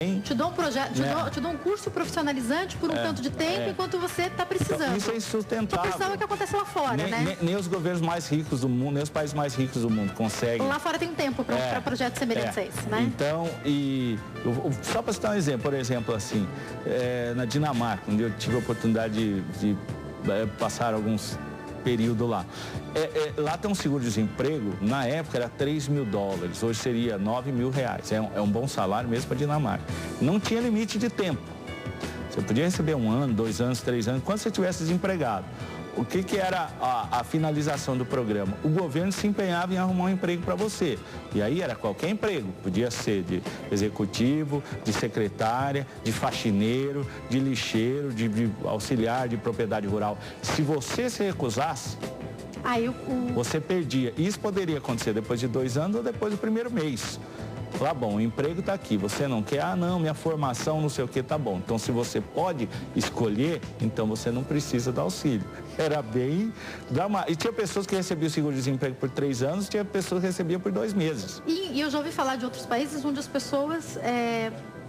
Te dou um projeto, te dou um curso profissionalizante por um tanto de tempo enquanto você está precisando. Então, isso é insustentável. Então, é o que acontece lá fora, né? Nem os governos mais ricos do mundo, nem os países mais ricos do mundo conseguem. Lá fora tem um tempo para projetos semelhantes a esse, né? Então, só para citar um exemplo, por exemplo, assim, na Dinamarca, onde eu tive a oportunidade de passar alguns período lá. Lá tem um seguro-desemprego, na época era $3.000, hoje seria R$9.000. É um bom salário mesmo para a Dinamarca. Não tinha limite de tempo. Você podia receber 1 ano, 2 anos, 3 anos, quando você estivesse desempregado. O que era a finalização do programa? O governo se empenhava em arrumar um emprego para você. E aí era qualquer emprego. Podia ser de executivo, de secretária, de faxineiro, de lixeiro, de auxiliar de propriedade rural. Se você se recusasse, você perdia. Isso poderia acontecer depois de 2 anos ou depois do primeiro mês. Falar, bom, o emprego está aqui, você não quer? Ah, não, minha formação, não sei o que, tá bom. Então, se você pode escolher, então você não precisa do auxílio. Era bem dramático. E tinha pessoas que recebiam seguro-desemprego por 3 anos, tinha pessoas que recebiam por 2 meses. E eu já ouvi falar de outros países onde as pessoas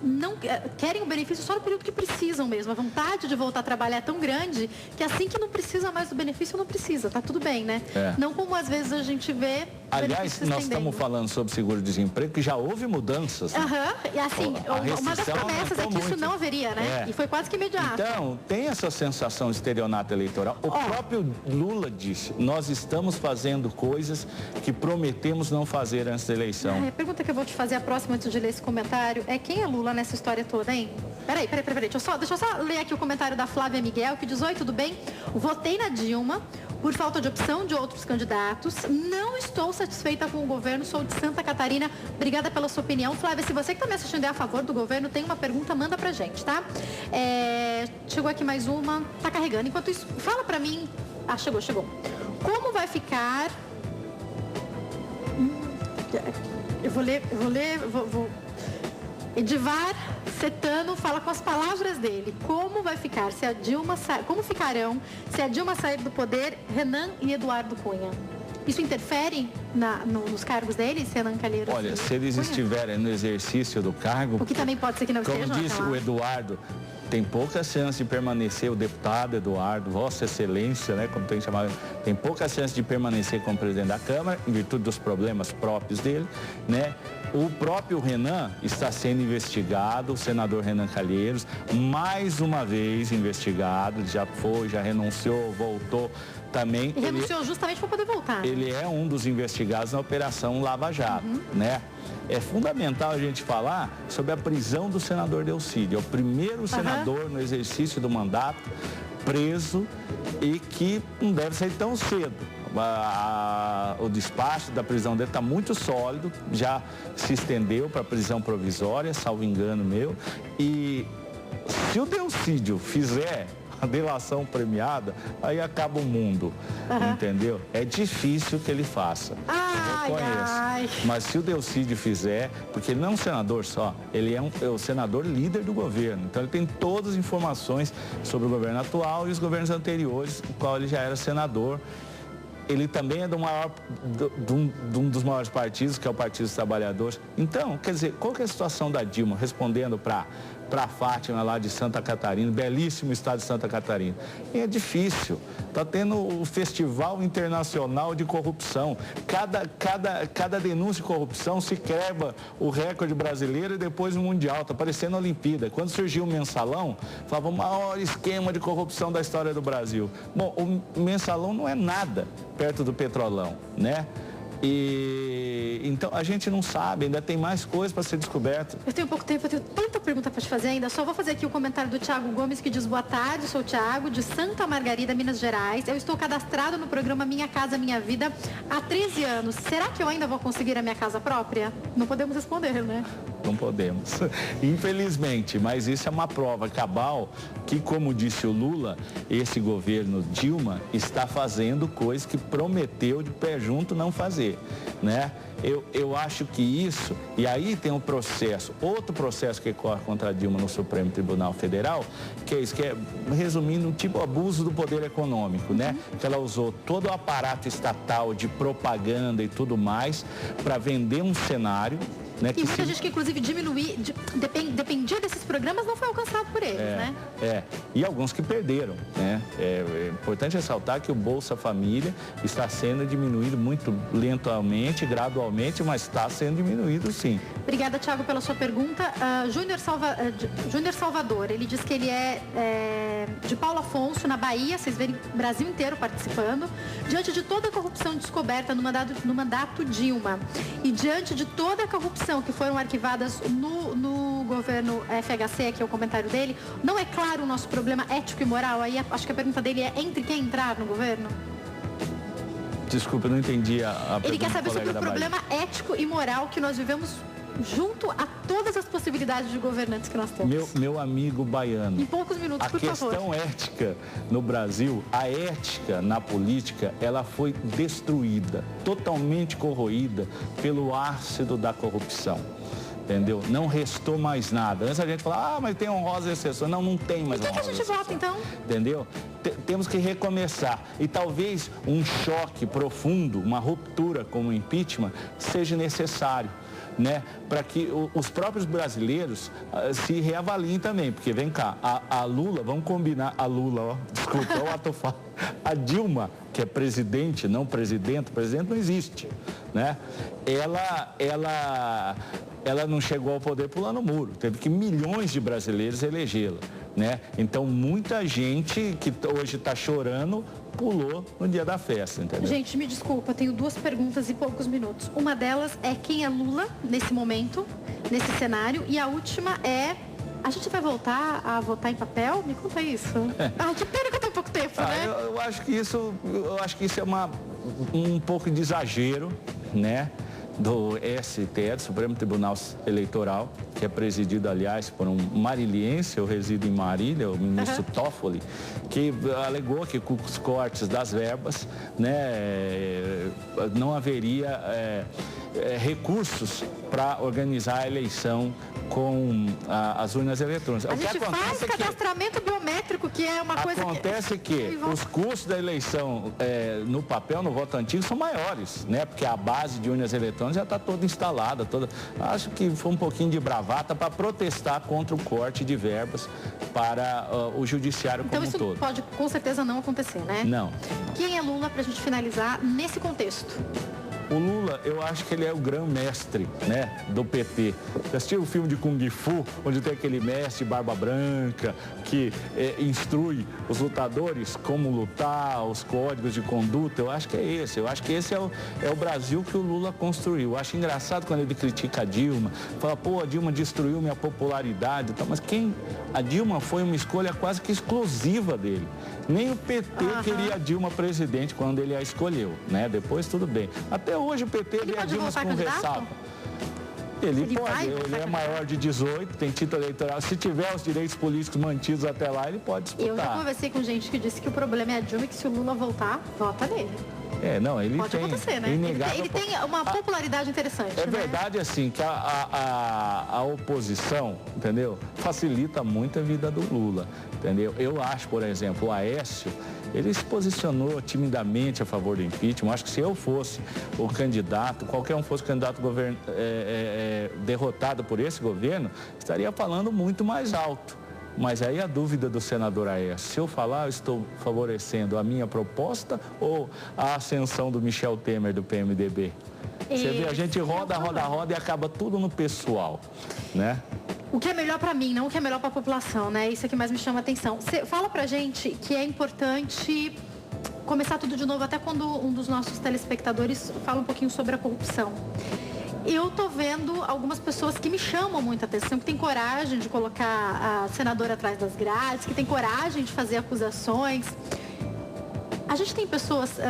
não querem o benefício só no período que precisam mesmo. A vontade de voltar a trabalhar é tão grande que assim que não precisa mais do benefício, não precisa, tá tudo bem, né? Não como às vezes a gente vê. Aliás, nós estamos falando sobre seguro-desemprego, que já houve mudanças. Né? E assim, uma das promessas é que isso não haveria, né? E foi quase que imediato. Então, tem essa sensação de estelionato eleitoral. O próprio Lula disse, nós estamos fazendo coisas que prometemos não fazer antes da eleição. A pergunta que eu vou te fazer a próxima antes de ler esse comentário é quem é Lula nessa história toda, hein? Peraí. Deixa eu só ler aqui o comentário da Flávia Miguel, que diz: oi, tudo bem? Votei na Dilma por falta de opção de outros candidatos. Não estou satisfeita com o governo, sou de Santa Catarina. Obrigada pela sua opinião. Flávia, se você que está me assistindo é a favor do governo, tem uma pergunta, manda pra gente, tá? Chegou aqui mais uma, tá carregando. Enquanto isso, fala pra mim. Chegou. Como vai ficar... Eu vou ler... Edivar Setano fala com as palavras dele. Como ficarão se a Dilma sair do poder, Renan e Eduardo Cunha? Isso interfere nos cargos deles, Renan Calheiros? Olha, se eles estiverem no exercício do cargo... O que também pode ser que não esteja. Como disse o Eduardo, tem pouca chance de permanecer, o deputado Eduardo, Vossa Excelência, né, como tem chamado, tem pouca chance de permanecer como presidente da Câmara, em virtude dos problemas próprios dele, né? O próprio Renan está sendo investigado, o senador Renan Calheiros, mais uma vez investigado, já renunciou, voltou também. E renunciou justamente para poder voltar. Ele é um dos investigados na Operação Lava Jato, né? É fundamental a gente falar sobre a prisão do senador Delcídio. É o primeiro senador no exercício do mandato preso e que não deve sair tão cedo. O despacho da prisão dele está muito sólido, já se estendeu para a prisão provisória, salvo engano meu. E se o Delcídio fizer a delação premiada, aí acaba o mundo, entendeu? É difícil que ele faça. Eu conheço. Mas se o Delcídio fizer, porque ele não é um senador só, ele é o senador líder do governo. Então ele tem todas as informações sobre o governo atual e os governos anteriores, no qual ele já era senador. Ele também é de um dos maiores partidos, que é o Partido dos Trabalhadores. Então, quer dizer, qual que é a situação da Dilma, respondendo para a Fátima lá de Santa Catarina, belíssimo estado de Santa Catarina? E é difícil. Está tendo o Festival Internacional de Corrupção. Cada denúncia de corrupção se quebra o recorde brasileiro e depois o mundial. Está parecendo a Olimpíada. Quando surgiu o Mensalão, falava o maior esquema de corrupção da história do Brasil. Bom, o Mensalão não é nada perto do Petrolão, né? E então a gente não sabe, ainda tem mais coisas para ser descoberta. Eu tenho pouco tempo, eu tenho tanta pergunta para te fazer ainda. Só vou fazer aqui o comentário do Thiago Gomes, que diz: boa tarde, sou o Thiago, de Santa Margarida, Minas Gerais. Eu estou cadastrado no programa Minha Casa Minha Vida há 13 anos. Será que eu ainda vou conseguir a minha casa própria? Não podemos responder, né? Não podemos, infelizmente, mas isso é uma prova cabal que, como disse o Lula, esse governo Dilma está fazendo coisas que prometeu de pé junto não fazer, né? Eu acho que isso, e aí tem um processo, outro processo que corre contra a Dilma no Supremo Tribunal Federal, que é isso, que é, resumindo, um tipo abuso do poder econômico, né? Que ela usou todo o aparato estatal de propaganda e tudo mais para vender um cenário, né, e muita gente que inclusive inclusive, dependia desses programas, não foi alcançado por eles, né? E alguns que perderam, né? É importante ressaltar que o Bolsa Família está sendo diminuído muito lentamente, gradualmente, mas está sendo diminuído, sim. Obrigada, Thiago, pela sua pergunta. Júnior Salvador, ele diz que ele é de Paulo Afonso, na Bahia, vocês verem o Brasil inteiro participando, diante de toda a corrupção descoberta no mandato Dilma e diante de toda a corrupção que foram arquivadas no governo FHC, que é o comentário dele, não é claro o nosso problema ético e moral? Aí acho que a pergunta dele é entre quem entrar no governo? Desculpa, eu não entendi a pergunta. Ele quer saber sobre o problema ético e moral que nós vivemos junto a todas as possibilidades de governantes que nós temos. Meu amigo baiano. Em poucos minutos, por favor. A questão ética no Brasil, a ética na política, ela foi destruída, totalmente corroída pelo ácido da corrupção. Entendeu? Não restou mais nada. Antes a gente falava, mas tem honrosas exceções. Não tem mais honrosas exceções. E o que a gente vota, então? Entendeu? Temos que recomeçar. E talvez um choque profundo, uma ruptura como o impeachment, seja necessário, né? Para que os próprios brasileiros se reavaliem também. Porque vem cá, a Lula, vamos combinar, a Dilma, que é presidente, não presidente não existe, né? Ela não chegou ao poder pulando o muro, teve que milhões de brasileiros elegê-la, né? Então muita gente que hoje está chorando pulou no dia da festa, entendeu? Gente, me desculpa, tenho duas perguntas e poucos minutos. Uma delas é quem é Lula nesse momento, nesse cenário, e a última é: a gente vai voltar a votar em papel? Me conta isso. Que pena que eu tenho pouco tempo, né? Eu acho que isso é um pouco de exagero, né? Do STE, do Supremo Tribunal Eleitoral, que é presidido, aliás, por um mariliense, eu resido em Marília, o ministro Toffoli, que alegou que com os cortes das verbas, né, não haveria recursos para organizar a eleição com as urnas eletrônicas. A gente faz cadastramento biométrico, que é uma coisa que... Acontece que os custos da eleição no papel, no voto antigo, são maiores, né? Porque a base de urnas eletrônicas já está toda instalada. Acho que foi um pouquinho de bravata para protestar contra o corte de verbas para o judiciário como um todo. Então isso pode, com certeza, não acontecer, né? Não. Quem é Lula, para a gente finalizar, nesse contexto? O Lula, eu acho que ele é o grão-mestre, né, do PT. Você assistiu o filme de Kung Fu, onde tem aquele mestre barba branca que instrui os lutadores como lutar, os códigos de conduta? Eu acho que é esse. Eu acho que esse é o Brasil que o Lula construiu. Eu acho engraçado quando ele critica a Dilma, fala, pô, a Dilma destruiu minha popularidade, mas a Dilma foi uma escolha quase que exclusiva dele. Nem o PT queria a Dilma presidente quando ele a escolheu, né? Depois tudo bem. Até hoje o PT vê a Dilma com ressalva. Ele é maior de 18, tem título eleitoral. Se tiver os direitos políticos mantidos até lá, ele pode disputar. Eu já conversei com gente que disse que o problema é a Dilma e que se o Lula voltar, vota nele. Ele pode acontecer, né? Ele tem uma popularidade interessante. É verdade, assim, que a oposição, entendeu? Facilita muito a vida do Lula, entendeu? Eu acho, por exemplo, o Aécio, ele se posicionou timidamente a favor do impeachment. Eu acho que se eu fosse o candidato, qualquer um fosse o candidato derrotado por esse governo, estaria falando muito mais alto. Mas aí a dúvida do senador Aécio, se eu falar, eu estou favorecendo a minha proposta ou a ascensão do Michel Temer do PMDB? Você vê, a gente roda e acaba tudo no pessoal, né? O que é melhor para mim, não o que é melhor para a população, né? Isso é que mais me chama a atenção. Você fala pra gente que é importante começar tudo de novo, até quando um dos nossos telespectadores fala um pouquinho sobre a corrupção. Eu tô vendo algumas pessoas que me chamam muita atenção, que têm coragem de colocar a senadora atrás das grades, que têm coragem de fazer acusações. A gente tem pessoas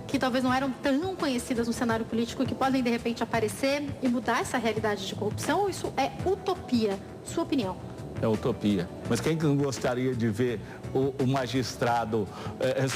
que talvez não eram tão conhecidas no cenário político, que podem, de repente, aparecer e mudar essa realidade de corrupção, ou isso é utopia? Sua opinião? É utopia. Mas quem não gostaria de ver o magistrado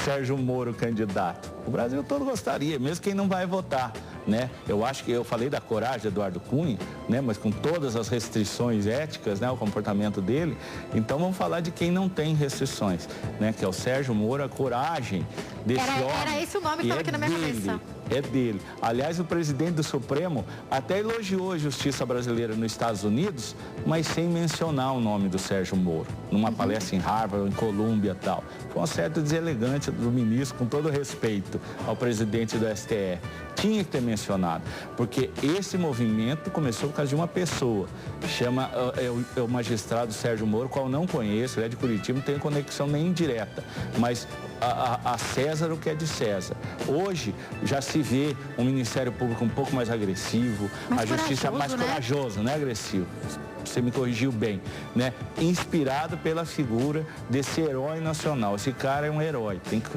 Sérgio Moro candidato? O Brasil todo gostaria, mesmo quem não vai votar, né? Eu acho que eu falei da coragem de Eduardo Cunha, né? Mas com todas as restrições éticas, né? O comportamento dele. Então vamos falar de quem não tem restrições, né? Que é o Sérgio Moro, a coragem desse homem. Era esse o nome que estava aqui na minha cabeça. É dele. Aliás, o presidente do Supremo até elogiou a justiça brasileira nos Estados Unidos, mas sem mencionar o nome do Sérgio Moro, numa palestra em Harvard, em Colômbia e tal. Foi uma certa deselegância do ministro, com todo respeito ao presidente do STF. Tinha que ter mencionado, porque esse movimento começou por causa de uma pessoa, chama o magistrado Sérgio Moro, qual eu não conheço, ele é de Curitiba, não tem conexão nem indireta, mas a César o que é de César. Hoje já se vê um Ministério Público um pouco mais agressivo, a justiça mais corajosa, não é agressivo. Você me corrigiu bem, né? Inspirado pela figura desse herói nacional.Esse cara é um herói. Tem que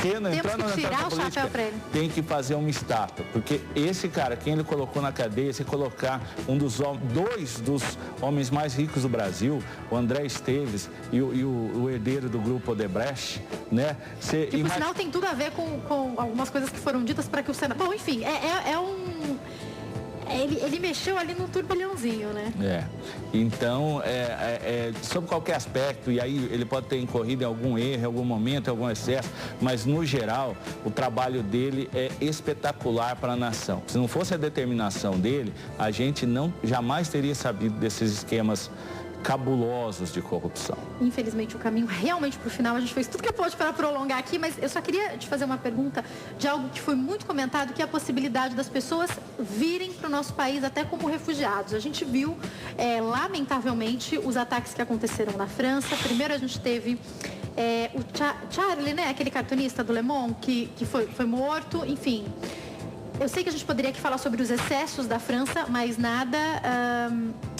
tirar o chapéu para ele. Tem que fazer uma estátua, porque esse cara, quem ele colocou na cadeia, se colocar dois dos homens mais ricos do Brasil, o André Esteves e o herdeiro do grupo Odebrecht, né? Que por sinal tem tudo a ver com algumas coisas que foram ditas para que o Senado... Bom, enfim, Ele mexeu ali no turbilhãozinho, né? Então, sobre qualquer aspecto, e aí ele pode ter incorrido em algum erro, em algum momento, em algum excesso, mas no geral, o trabalho dele é espetacular para a nação. Se não fosse a determinação dele, a gente jamais teria sabido desses esquemas cabulosos de corrupção. Infelizmente, o caminho realmente para o final, a gente fez tudo que pôde para prolongar aqui, mas eu só queria te fazer uma pergunta de algo que foi muito comentado, que é a possibilidade das pessoas virem para o nosso país até como refugiados. A gente viu, lamentavelmente, os ataques que aconteceram na França. Primeiro a gente teve o Charlie, né, aquele cartunista do Le Monde, que foi morto, enfim... Eu sei que a gente poderia aqui falar sobre os excessos da França, mas nada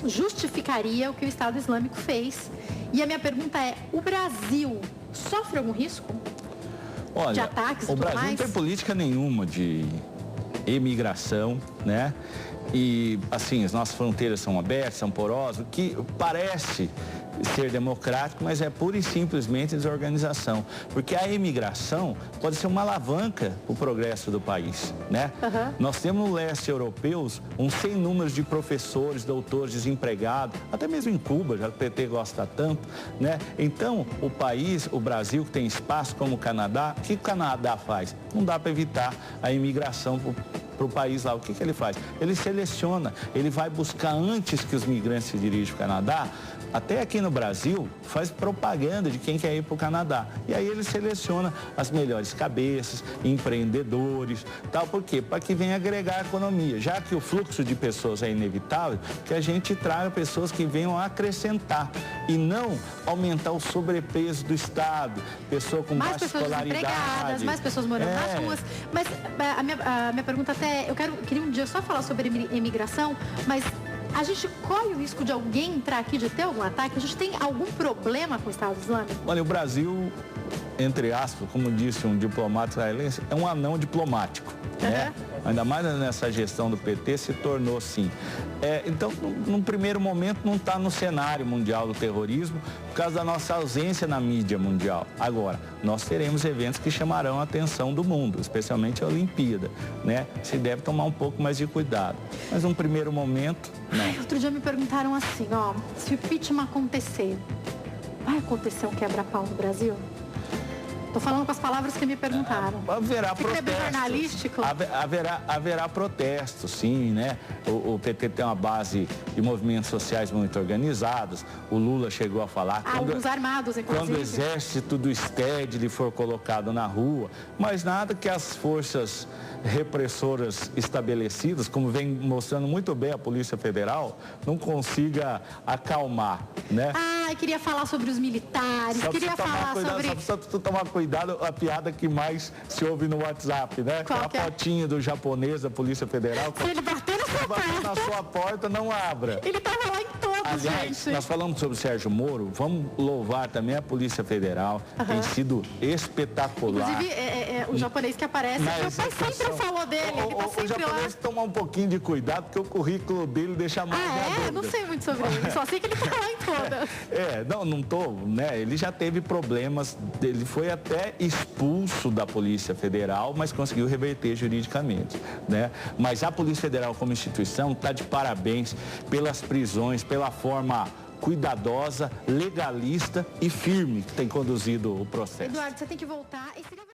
justificaria o que o Estado Islâmico fez. E a minha pergunta é, o Brasil sofre algum risco de ataques e tudo mais? O Brasil não tem política nenhuma de imigração, né? E, assim, as nossas fronteiras são abertas, são porosas, o que parece ser democrático, mas é pura e simplesmente desorganização. Porque a imigração pode ser uma alavanca para o progresso do país, né? Nós temos no leste europeu sem números de professores, doutores, desempregados, até mesmo em Cuba, já que o PT gosta tanto, né? Então, o Brasil, que tem espaço como o Canadá, o que o Canadá faz? Não dá para evitar a imigração para o país lá. O que ele faz? Ele seleciona, ele vai buscar antes que os migrantes se dirigem para o Canadá, até aqui no Brasil, faz propaganda de quem quer ir para o Canadá. E aí ele seleciona as melhores cabeças, empreendedores, tal. Por quê? Para que venha agregar a economia. Já que o fluxo de pessoas é inevitável, que a gente traga pessoas que venham acrescentar e não aumentar o sobrepeso do Estado, pessoa com baixa escolaridade. Mais pessoas morando nas ruas. Mas a minha pergunta até, queria um dia só falar sobre imigração, mas a gente corre o risco de alguém entrar aqui, de ter algum ataque? A gente tem algum problema com o Estado Islâmico? Olha, o Brasil, entre aspas, como disse um diplomata israelense, é um anão diplomático, né? Ainda mais nessa gestão do PT, se tornou assim. Então, num primeiro momento, não está no cenário mundial do terrorismo, por causa da nossa ausência na mídia mundial. Agora, nós teremos eventos que chamarão a atenção do mundo, especialmente a Olimpíada, né? Se deve tomar um pouco mais de cuidado. Mas num primeiro momento, não. Outro dia me perguntaram assim, se o impeachment acontecer, vai acontecer um quebra-pau no Brasil? Estou falando com as palavras que me perguntaram. Haverá protestos. Jornalístico? Haverá protestos, sim, né? O PT tem uma base de movimentos sociais muito organizados. O Lula chegou a falar... Alguns armados, inclusive. Quando o exército do STED for colocado na rua, mas nada que as forças repressoras estabelecidas, como vem mostrando muito bem a Polícia Federal, não consiga acalmar, né? Eu queria falar sobre os militares, queria falar sobre... Só precisa tomar cuidado, a piada que mais se ouve no WhatsApp, né? Qual a fotinha do japonês da Polícia Federal. Se ele bater na sua porta... na sua porta, não abra. Ele estava lá em todas. Aliás, nós falamos sobre o Sérgio Moro, vamos louvar também a Polícia Federal, tem sido espetacular. Inclusive, o japonês que aparece, meu pai sempre falou dele, ele tá sempre o japonês tomar um pouquinho de cuidado, porque o currículo dele deixa mais Não sei muito sobre ele, só sei que ele tá lá em todas. Não tô, né, ele já teve problemas, ele foi até expulso da Polícia Federal, mas conseguiu reverter juridicamente, né? Mas a Polícia Federal como instituição está de parabéns pelas prisões, pela forma cuidadosa, legalista e firme que tem conduzido o processo. Eduardo, você tem que voltar.